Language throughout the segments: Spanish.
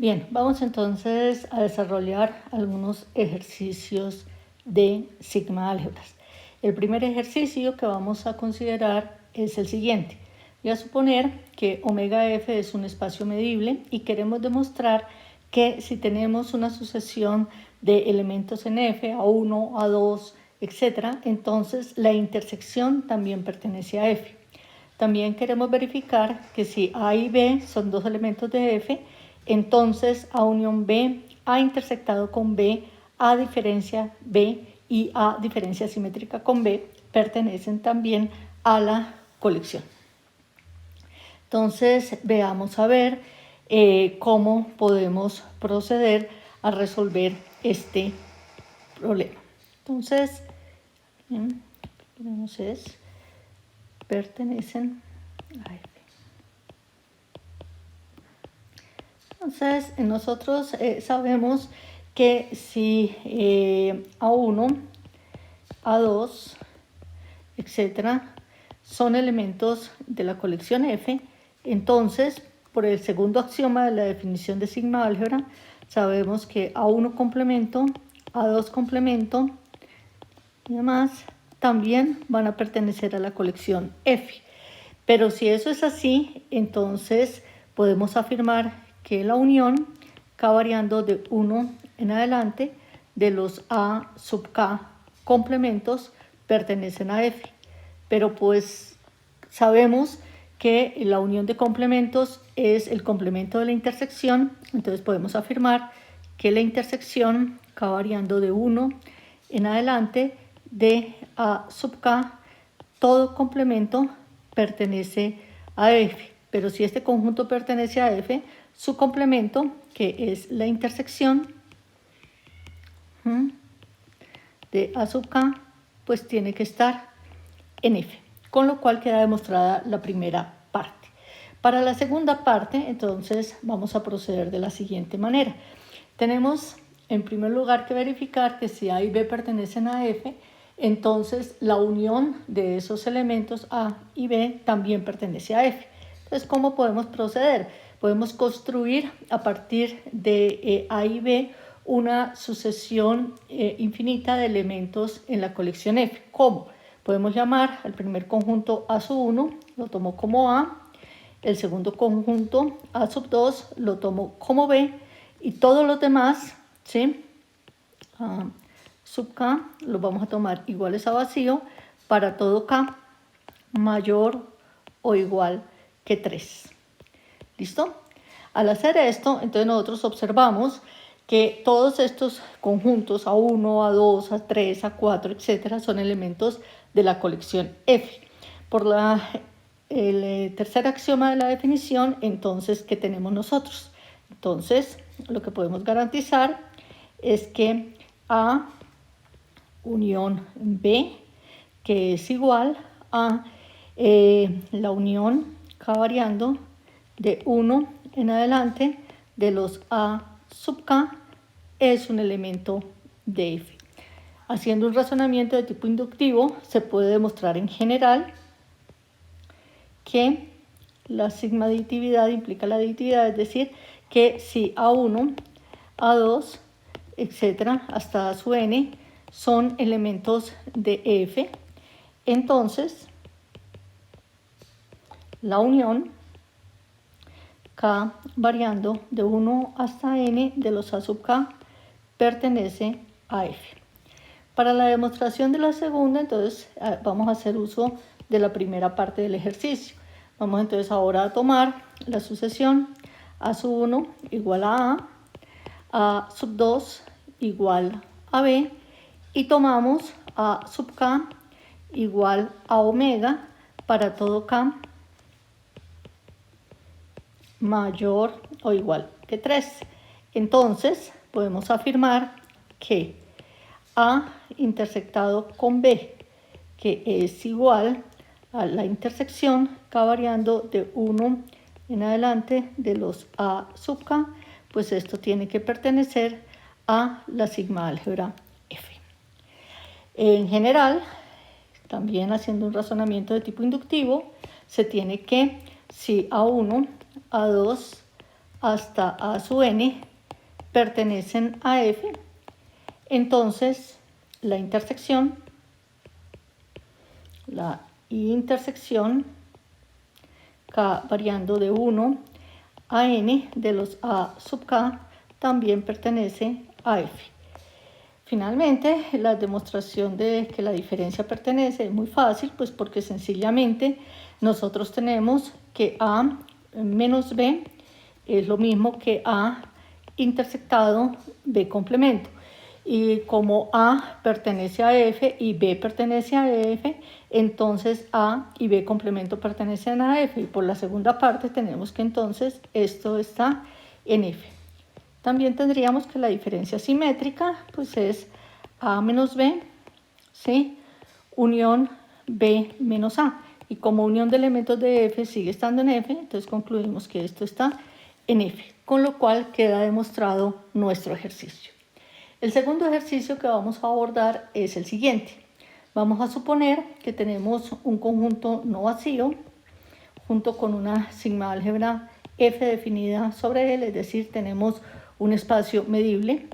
Bien, vamos entonces a desarrollar algunos ejercicios de sigma álgebras. El primer ejercicio que vamos a considerar es el siguiente. Voy a suponer que omega f es un espacio medible y queremos demostrar que si tenemos una sucesión de elementos en f, A1, A2, etc., entonces la intersección también pertenece a f. También queremos verificar que si A y B son dos elementos de f, entonces A unión B, A intersectado con B, A diferencia B y A diferencia simétrica con B pertenecen también a la colección. Entonces veamos a ver cómo podemos proceder a resolver este problema. Entonces, pertenecen a F. Entonces, nosotros sabemos que si A1, A2, etcétera, son elementos de la colección F, entonces, por el segundo axioma de la definición de sigma álgebra, sabemos que A1 complemento, A2 complemento y demás también van a pertenecer a la colección F. Pero si eso es así, entonces podemos afirmar que la unión K variando de 1 en adelante de los A sub K complementos pertenecen a F. Pero pues sabemos que la unión de complementos es el complemento de la intersección, entonces podemos afirmar que la intersección K variando de 1 en adelante de A sub K, todo complemento pertenece a F. Pero si este conjunto pertenece a F, su complemento, que es la intersección de A sub K, pues tiene que estar en F, con lo cual queda demostrada la primera parte. Para la segunda parte, entonces, vamos a proceder de la siguiente manera. Tenemos, en primer lugar, que verificar que si A y B pertenecen a F, entonces la unión de esos elementos A y B también pertenece a F. Entonces, ¿cómo podemos proceder? Podemos construir a partir de A y B una sucesión infinita de elementos en la colección F. ¿Cómo? Podemos llamar al primer conjunto A sub 1, lo tomo como A, el segundo conjunto A sub 2 lo tomo como B y todos los demás, ¿sí? Sub K los vamos a tomar iguales a vacío para todo K mayor o igual que 3. ¿Listo? Al hacer esto, entonces nosotros observamos que todos estos conjuntos A1, A2, A3, A4, etcétera, son elementos de la colección F. Por el tercer axioma de la definición, entonces, ¿qué tenemos nosotros? Entonces, lo que podemos garantizar es que A unión B, que es igual a la unión K variando de 1 en adelante de los A sub K, es un elemento de F. Haciendo un razonamiento de tipo inductivo, se puede demostrar en general que la sigma aditividad implica la aditividad, es decir, que si A1, A2, etcétera, hasta A sub n son elementos de F, entonces la unión K variando de 1 hasta n de los A sub K pertenece a F. Para la demostración de la segunda, entonces vamos a hacer uso de la primera parte del ejercicio. Vamos entonces ahora a tomar la sucesión A sub 1 igual a A sub 2 igual a B y tomamos A sub K igual a omega para todo K mayor o igual que 3. Entonces podemos afirmar que A intersectado con B, que es igual a la intersección K variando de 1 en adelante de los A sub K, pues esto tiene que pertenecer a la sigma álgebra F. En general, también haciendo un razonamiento de tipo inductivo, se tiene que si A1, A2, hasta A sub n pertenecen a F, entonces la intersección K variando de 1 a n de los A sub K también pertenece a F. Finalmente, la demostración de que la diferencia pertenece es muy fácil, pues porque sencillamente nosotros tenemos que A menos B es lo mismo que A intersectado B complemento. Y como A pertenece a F y B pertenece a F, entonces A y B complemento pertenecen a F. Y por la segunda parte tenemos que entonces esto está en F. También tendríamos que la diferencia simétrica pues es A menos B, ¿sí? Unión B menos A. Y como unión de elementos de F sigue estando en F, entonces concluimos que esto está en F, con lo cual queda demostrado nuestro ejercicio. El segundo ejercicio que vamos a abordar es el siguiente. Vamos a suponer que tenemos un conjunto no vacío junto con una sigma álgebra F definida sobre él, es decir, tenemos un espacio medible.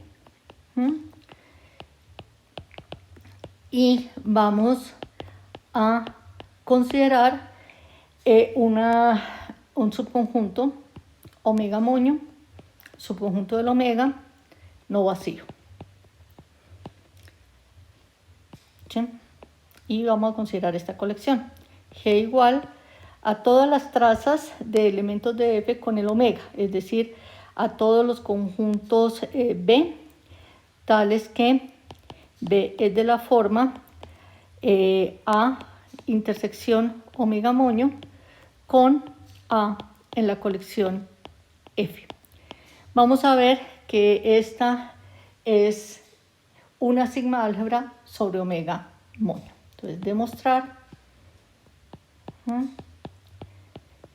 Y vamos a considerar un subconjunto omega moño, subconjunto del omega no vacío. ¿Sí? Y vamos a considerar esta colección. G igual a todas las trazas de elementos de F con el omega, es decir, a todos los conjuntos B, tales que B es de la forma A intersección omega moño con A en la colección F. Vamos a ver que esta es una sigma álgebra sobre omega moño. Entonces, demostrar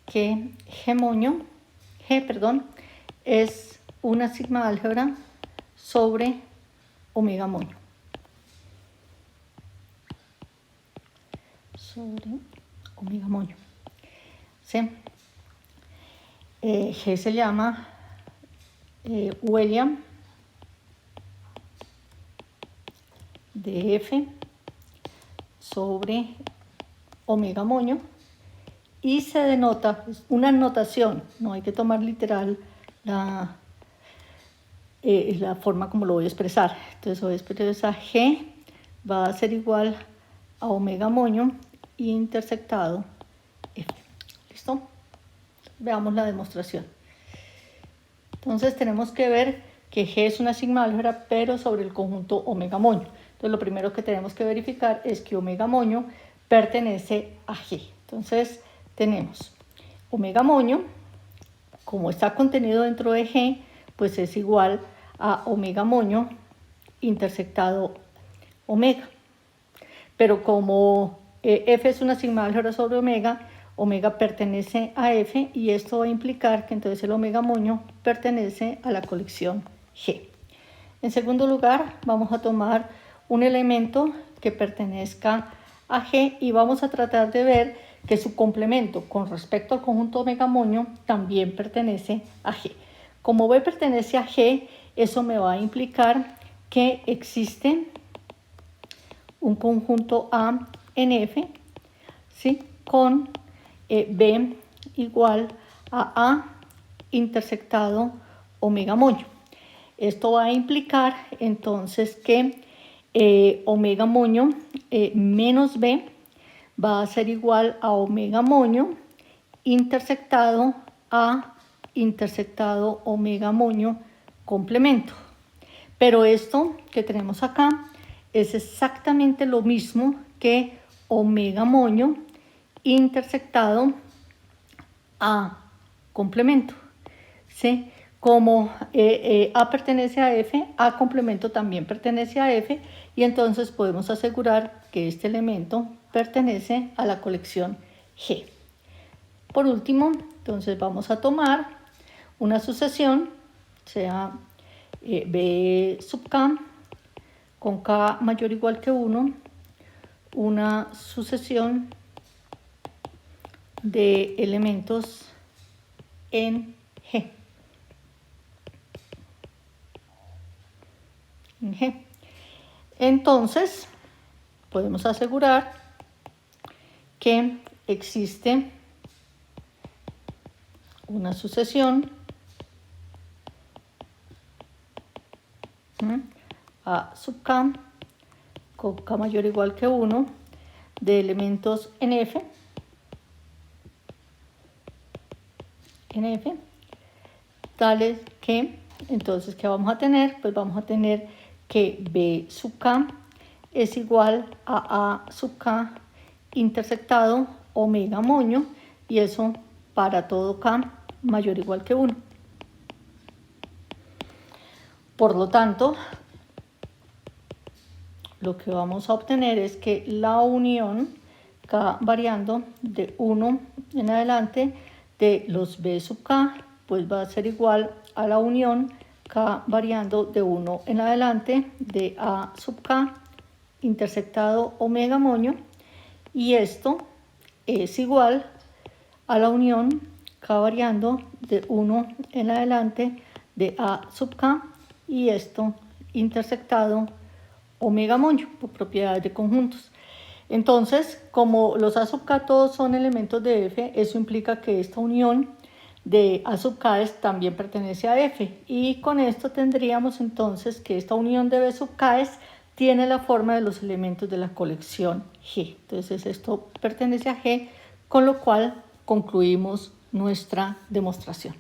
que G es una sigma álgebra sobre omega moño. Sobre omega moño. ¿Sí? G se llama William de F sobre omega moño y se denota una notación, no hay que tomar literal la forma como lo voy a expresar. Entonces voy a expresar G va a ser igual a omega moño intersectado F. ¿Listo? Veamos la demostración. Entonces tenemos que ver que G es una sigma álgebra, pero sobre el conjunto omega moño. Entonces lo primero que tenemos que verificar es que omega moño pertenece a G. Entonces tenemos omega moño, como está contenido dentro de G, pues es igual a omega moño intersectado omega. Pero como F es una sigma álgebra sobre omega, omega pertenece a F y esto va a implicar que entonces el omega moño pertenece a la colección G. En segundo lugar, vamos a tomar un elemento que pertenezca a G y vamos a tratar de ver que su complemento con respecto al conjunto omega moño también pertenece a G. Como B pertenece a G, eso me va a implicar que existe un conjunto A en F, ¿sí? Con B igual a A intersectado omega moño. Esto va a implicar entonces que omega moño menos B va a ser igual a omega moño intersectado A intersectado omega moño complemento. Pero esto que tenemos acá es exactamente lo mismo que omega moño intersectado A complemento. ¿Sí? Como A pertenece a F, A complemento también pertenece a F y entonces podemos asegurar que este elemento pertenece a la colección G. Por último, entonces vamos a tomar una sucesión, sea B sub K con K mayor o igual que 1, una sucesión de elementos en G. en G. Entonces, podemos asegurar que existe una sucesión A sub K con K mayor o igual que 1 de elementos en F, tales que, entonces, ¿qué vamos a tener? Pues vamos a tener que B sub K es igual a sub K intersectado omega moño, y eso para todo K mayor o igual que 1. Por lo tanto, lo que vamos a obtener es que la unión K variando de 1 en adelante de los B sub K pues va a ser igual a la unión K variando de 1 en adelante de A sub K intersectado omega moño, y esto es igual a la unión K variando de 1 en adelante de A sub K y esto intersectado omega moño por propiedades de conjuntos. Entonces, como los A sub K todos son elementos de F, eso implica que esta unión de A sub K también pertenece a F, y con esto tendríamos entonces que esta unión de B sub K tiene la forma de los elementos de la colección G. Entonces esto pertenece a G, con lo cual concluimos nuestra demostración.